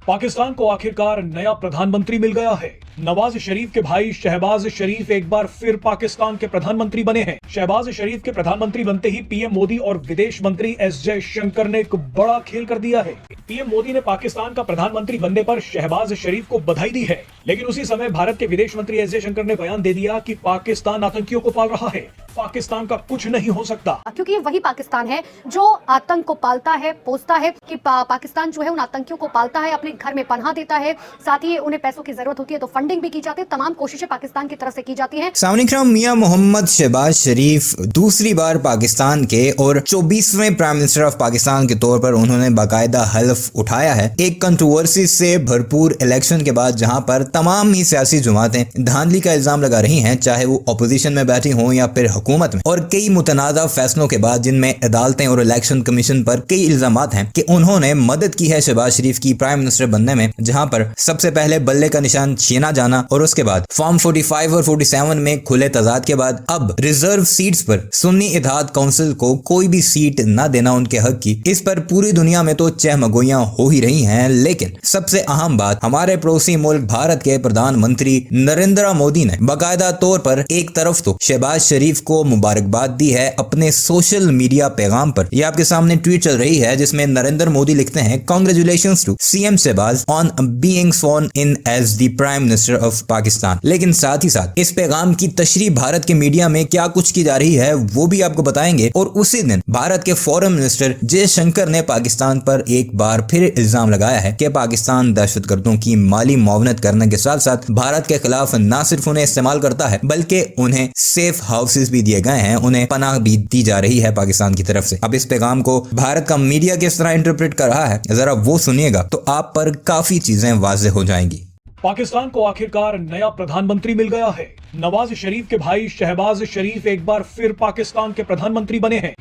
पाकिस्तान को आखिरकार नया प्रधानमंत्री मिल गया है। नवाज शरीफ के भाई शहबाज शरीफ एक बार फिर पाकिस्तान के प्रधानमंत्री बने हैं। शहबाज शरीफ के प्रधानमंत्री बनते ही पीएम मोदी और विदेश मंत्री एस जयशंकर ने एक बड़ा खेल कर दिया है। पीएम मोदी ने पाकिस्तान का प्रधानमंत्री बनने पर शहबाज शरीफ को बधाई दी है, लेकिन उसी समय भारत के विदेश मंत्री एस जयशंकर ने बयान दे दिया कि पाकिस्तान आतंकियों को पाल रहा है, पाकिस्तान का कुछ नहीं हो सकता। क्योंकि ये वही पाकिस्तान है जो आतंक को पालता है, पोसता है कि पाकिस्तान जो है उन आतंकियों को पालता है, अपने घर में पनाह देता है, साथ ही उन्हें पैसों की जरूरत होती है तो फंडिंग भी की जाती है। तमाम कोशिशें पाकिस्तान की तरफ से की जाती हैं। सामने मियां मोहम्मद शहबाज शरीफ दूसरी बार पाकिस्तान के और 24वें प्राइम मिनिस्टर ऑफ पाकिस्तान के तौर पर उन्होंने बाकायदा हल्फ उठाया है। एक कंट्रोवर्सी से भरपूर इलेक्शन के बाद जहां पर तमाम ही सियासी जमातें धांधली का इल्जाम लगा रही हैं, चाहे वो अपोजिशन में बैठी हों या फिर हुकूमत में, और कई मुतनाज़ा फैसलों के बाद जिनमें अदालतें और इलेक्शन कमीशन पर कई इल्जामात हैं कि उन्होंने मदद की है शहबाज शरीफ की प्राइम मिनिस्टर बनने में, जहां पर सबसे पहले बल्ले का निशान छीना जाना और उसके बाद फॉर्म 45 और 47 में खुले तजाद के बाद अब रिजर्व सीट्स पर सुन्नी इत्तेहाद काउंसिल को कोई भी सीट न देना उनके हक की, इस पर पूरी दुनिया में तो चहमगोइयां हो ही रही हैं। लेकिन सबसे अहम बात, हमारे पड़ोसी मुल्क भारत के प्रधानमंत्री नरेंद्र मोदी ने बाकायदा तौर पर एक तरफ तो शहबाज शरीफ को मुबारकबाद दी है अपने सोशल मीडिया पैगाम पर। यह आपके सामने ट्वीट चल रही है जिसमें नरेंद्र मोदी लिखते हैं, congratulations to CM Shehbaz on being sworn in as the prime minister of Pakistan. लेकिन साथ ही साथ इस पैगाम की तशरीह भारत के मीडिया में क्या कुछ की जा रही है वो भी आपको बताएंगे। और उसी दिन भारत के फॉरेन मिनिस्टर जयशंकर ने पाकिस्तान पर एक बार फिर इल्जाम लगाया है कि पाकिस्तान दहशतगर्दों की माली मुआवनत करने के साथ साथ भारत के खिलाफ न सिर्फ उन्हें इस्तेमाल करता है बल्कि उन्हें सेफ हाउसेस भी दिए गए हैं, उन्हें पनाह भी दी जा रही है पाकिस्तान की तरफ से। अब इस पैगाम को भारत का मीडिया किस तरह इंटरप्रेट कर रहा है जरा वो सुनिएगा तो आप पर काफी चीजें वाज़ेह हो जाएंगी। पाकिस्तान को आखिरकार नया प्रधानमंत्री मिल गया है। नवाज शरीफ के भाई शहबाज शरीफ एक बार फिर पाकिस्तान के प्रधानमंत्री बने हैं।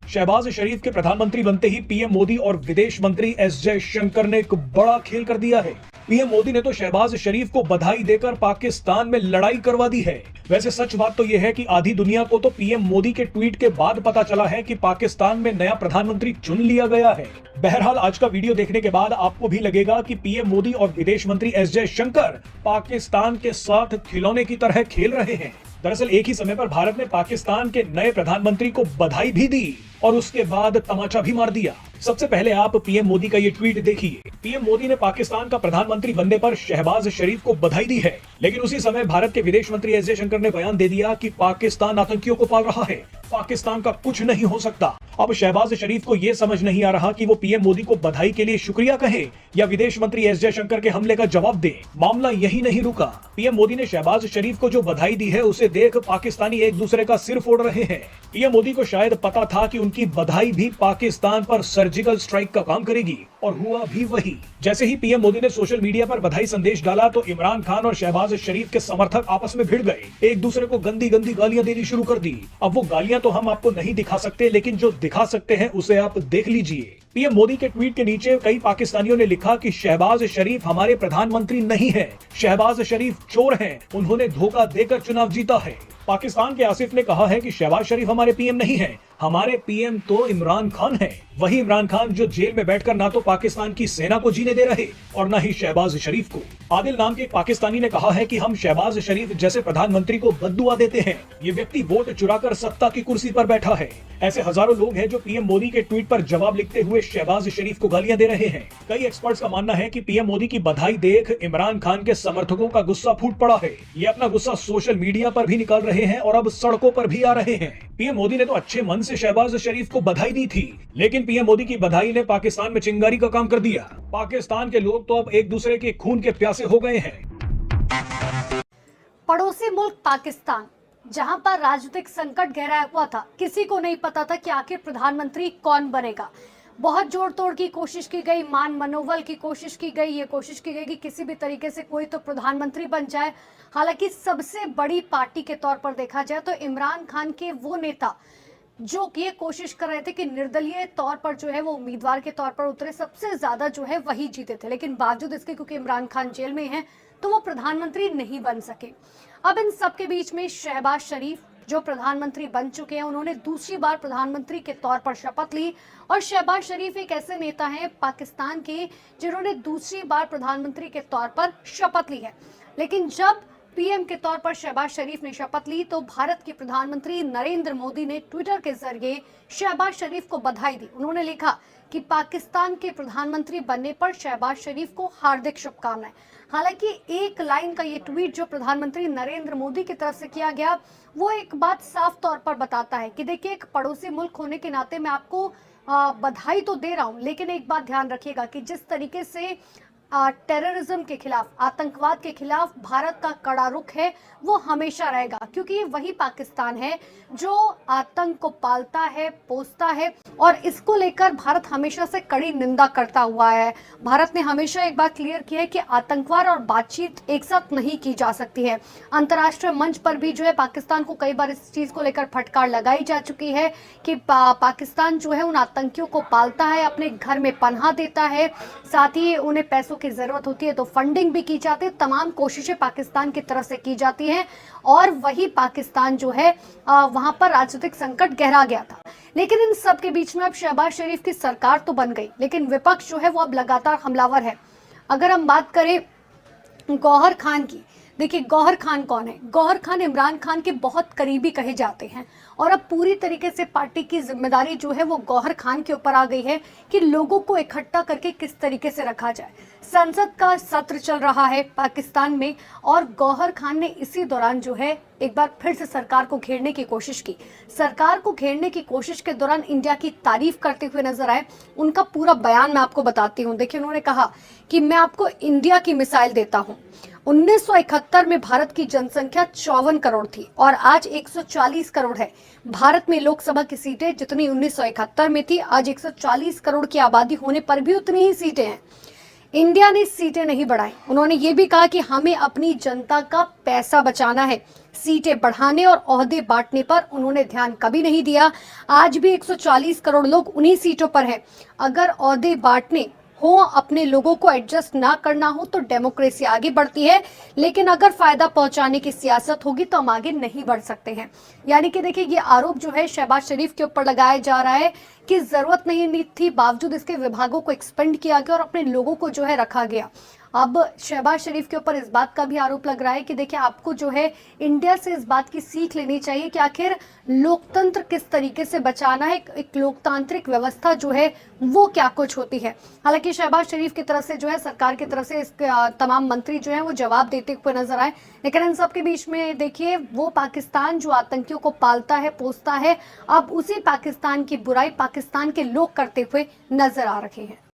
शहबाज शरीफ के प्रधानमंत्री बनते ही पीएम मोदी और विदेश मंत्री एस जयशंकर ने एक बड़ा खेल कर दिया है। पीएम मोदी ने तो शहबाज शरीफ को बधाई देकर पाकिस्तान में लड़ाई करवा दी है। वैसे सच बात तो यह है कि आधी दुनिया को तो पीएम मोदी के ट्वीट के बाद पता चला है कि पाकिस्तान में नया प्रधानमंत्री चुन लिया गया है। बहरहाल आज का वीडियो देखने के बाद आपको भी लगेगा कि पीएम मोदी और विदेश मंत्री एस जयशंकर पाकिस्तान के साथ खिलौने की तरह खेल रहे हैं। दरअसल एक ही समय पर भारत ने पाकिस्तान के नए प्रधानमंत्री को बधाई भी दी और उसके बाद तमाचा भी मार दिया। सबसे पहले आप पीएम मोदी का ये ट्वीट देखिए। पीएम मोदी ने पाकिस्तान का प्रधानमंत्री बनने पर शहबाज शरीफ को बधाई दी है, लेकिन उसी समय भारत के विदेश मंत्री एस जयशंकर ने बयान दे दिया कि पाकिस्तान आतंकियों को पाल रहा है, पाकिस्तान का कुछ नहीं हो सकता। अब शहबाज शरीफ को यह समझ नहीं आ रहा कि वो पीएम मोदी को बधाई के लिए शुक्रिया कहे या विदेश मंत्री एस जयशंकर के हमले का जवाब दे। मामला यही नहीं रुका। पीएम मोदी ने शहबाज शरीफ को जो बधाई दी है उसे देख पाकिस्तानी एक दूसरे का सिर फोड़ रहे हैं। पीएम मोदी को शायद पता था कि उनकी बधाई भी पाकिस्तान पर सर्जिकल स्ट्राइक का काम करेगी और हुआ भी वही। जैसे ही पीएम मोदी ने सोशल मीडिया पर बधाई संदेश डाला तो इमरान खान और शहबाज शरीफ के समर्थक आपस में भिड़ गए, एक दूसरे को गंदी गंदी गालियां देनी शुरू कर दी। अब वो गालियां तो हम आपको नहीं दिखा सकते, लेकिन जो दिखा सकते हैं उसे आप देख लीजिए। पीएम मोदी के ट्वीट के नीचे कई पाकिस्तानियों ने लिखा कि शहबाज शरीफ हमारे प्रधानमंत्री नहीं है, शहबाज शरीफ चोर हैं, उन्होंने धोखा देकर चुनाव जीता है। पाकिस्तान के आसिफ ने कहा है कि शहबाज शरीफ हमारे पीएम नहीं है, हमारे पीएम तो इमरान खान है। वही इमरान खान जो जेल में बैठकर ना तो पाकिस्तान की सेना को जीने दे रहे और ना ही शहबाज शरीफ को। आदिल नाम के एक पाकिस्तानी ने कहा है कि हम शहबाज शरीफ जैसे प्रधानमंत्री को बद्दुआ देते हैं, ये व्यक्ति वोट चुराकर सत्ता की कुर्सी पर बैठा है। ऐसे हजारों लोग हैं जो पीएम मोदी के ट्वीट पर जवाब लिखते हुए शहबाज शरीफ को गालियां दे रहे हैं। कई एक्सपर्ट्स का मानना है कि पीएम मोदी की बधाई देख इमरान खान के समर्थकों का गुस्सा फूट पड़ा है। ये अपना गुस्सा सोशल मीडिया पर भी निकाल रहे हैं और अब सड़कों पर भी आ रहे हैं। पीएम मोदी ने तो अच्छे मन से शहबाज शरीफ को बधाई दी थी, लेकिन पीएम मोदी की बधाई ने पाकिस्तान में चिंगारी का काम कर दिया। पाकिस्तान के लोग तो अब एक दूसरे के खून के प्यासे हो गए हैं। पड़ोसी मुल्क पाकिस्तान, जहां पर राजनीतिक संकट गहराया हुआ था, किसी को नहीं पता था कि आखिर प्रधानमंत्री कौन बनेगा। बहुत जोड़ तोड़ की कोशिश की गई, मान मनोबल की कोशिश की गई, ये कोशिश की गई कि किसी भी तरीके से कोई तो प्रधानमंत्री बन जाए। हालांकि सबसे बड़ी पार्टी के तौर पर देखा जाए तो इमरान खान के वो नेता जो ये कोशिश कर रहे थे कि निर्दलीय तौर पर जो है वो उम्मीदवार के तौर पर उतरे, सबसे ज्यादा जो है वही जीते थे। लेकिन बावजूद इसके क्योंकि इमरान खान जेल में हैं तो वो प्रधानमंत्री नहीं बन सके। अब इन सब के बीच में शहबाज शरीफ जो प्रधानमंत्री बन चुके हैं, उन्होंने दूसरी बार प्रधानमंत्री के तौर पर शपथ ली। और शहबाज शरीफ एक ऐसे नेता हैं पाकिस्तान के जिन्होंने दूसरी बार प्रधानमंत्री के तौर पर शपथ ली है। लेकिन जब पीएम के तौर पर शहबाज शरीफ ने शपथ ली तो भारत के प्रधानमंत्री नरेंद्र मोदी ने ट्विटर के जरिए शहबाज शरीफ को बधाई दी। उन्होंने लिखा कि पाकिस्तान के प्रधानमंत्री बनने पर शहबाज शरीफ को हार्दिक शुभकामनाएं। हालांकि एक लाइन का ये ट्वीट जो प्रधानमंत्री नरेंद्र मोदी की तरफ से किया गया, वो एक बात साफ तौर पर बताता है कि देखिए, एक पड़ोसी मुल्क होने के नाते मैं आपको बधाई तो दे रहा हूं, लेकिन एक बात ध्यान रखिएगा कि जिस तरीके से टेररिज्म के खिलाफ, आतंकवाद के खिलाफ भारत का कड़ा रुख है, वो हमेशा रहेगा, क्योंकि ये वही पाकिस्तान है जो आतंक को पालता है, पोसता है, और इसको लेकर भारत हमेशा से कड़ी निंदा करता हुआ है। भारत ने हमेशा एक बात क्लियर की है कि आतंकवाद और बातचीत एक साथ नहीं की जा सकती है। अंतर्राष्ट्रीय मंच पर भी जो है पाकिस्तान को कई बार इस चीज को लेकर फटकार लगाई जा चुकी है कि पाकिस्तान जो है उन आतंकियों को पालता है, अपने घर में पनाह देता है, साथ ही उन्हें पैसों की जरूरत होती है तो फंडिंग भी की जाती है। तमाम कोशिशें पाकिस्तान की तरफ से की जाती हैं और वही पाकिस्तान जो है वहां पर राजनीतिक संकट गहरा गया था। लेकिन इन सब के बीच में अब शहबाज शरीफ की सरकार तो बन गई, लेकिन विपक्ष जो है वो अब लगातार हमलावर है। अगर हम बात करें गौहर खान की, देखिए गौहर खान कौन है? गौहर खान इमरान खान के बहुत करीबी कहे जाते हैं और अब पूरी तरीके से पार्टी की जिम्मेदारी जो है वो गौहर खान के ऊपर आ गई है कि लोगों को इकट्ठा करके किस तरीके से रखा जाए। संसद का सत्र चल रहा है पाकिस्तान में और गौहर खान ने इसी दौरान जो है एक बार फिर से सरकार को घेरने की कोशिश की। सरकार को घेरने की कोशिश के दौरान इंडिया की तारीफ करते हुए नजर आए। उनका पूरा बयान मैं आपको बताती हूँ। देखिए, उन्होंने कहा कि मैं आपको इंडिया की मिसाइल देता हूँ। 1971 में भारत की जनसंख्या 54 करोड़ थी और आज 140 करोड़ है। भारत में लोकसभा की सीटें जितनी 1971 में थी, आज 140 करोड़ की आबादी होने पर भी उतनी ही सीटें हैं। इंडिया ने सीटें नहीं बढ़ाई। उन्होंने ये भी कहा कि हमें अपनी जनता का पैसा बचाना है। सीटें बढ़ाने और ओहदे बांटने पर उन्होंने ध्यान कभी नहीं दिया। आज भी 140 करोड़ लोग उन्हीं सीटों पर हैं। अगर ओहदे बांटने हो, अपने लोगों को एडजस्ट ना करना हो तो डेमोक्रेसी आगे बढ़ती है, लेकिन अगर फायदा पहुंचाने की सियासत होगी तो हम आगे नहीं बढ़ सकते हैं। यानी कि देखिए, ये आरोप जो है शहबाज शरीफ के ऊपर लगाया जा रहा है कि जरूरत नहीं थी, बावजूद इसके विभागों को एक्सपेंड किया गया और अपने लोगों को जो है रखा गया। अब शहबाज शरीफ के ऊपर इस बात का भी आरोप लग रहा है कि देखिए, आपको जो है इंडिया से इस बात की सीख लेनी चाहिए कि आखिर लोकतंत्र किस तरीके से बचाना है, एक लोकतांत्रिक व्यवस्था जो है वो क्या कुछ होती है। हालांकि शहबाज शरीफ की तरफ से जो है, सरकार की तरफ से तमाम मंत्री जो है वो जवाब देते हुए नजर आए। लेकिन इन सब के बीच में देखिए, वो पाकिस्तान जो आतंकियों को पालता है, पोसता है, अब उसी पाकिस्तान की बुराई पाकिस्तान के लोग करते हुए नजर आ रहे हैं।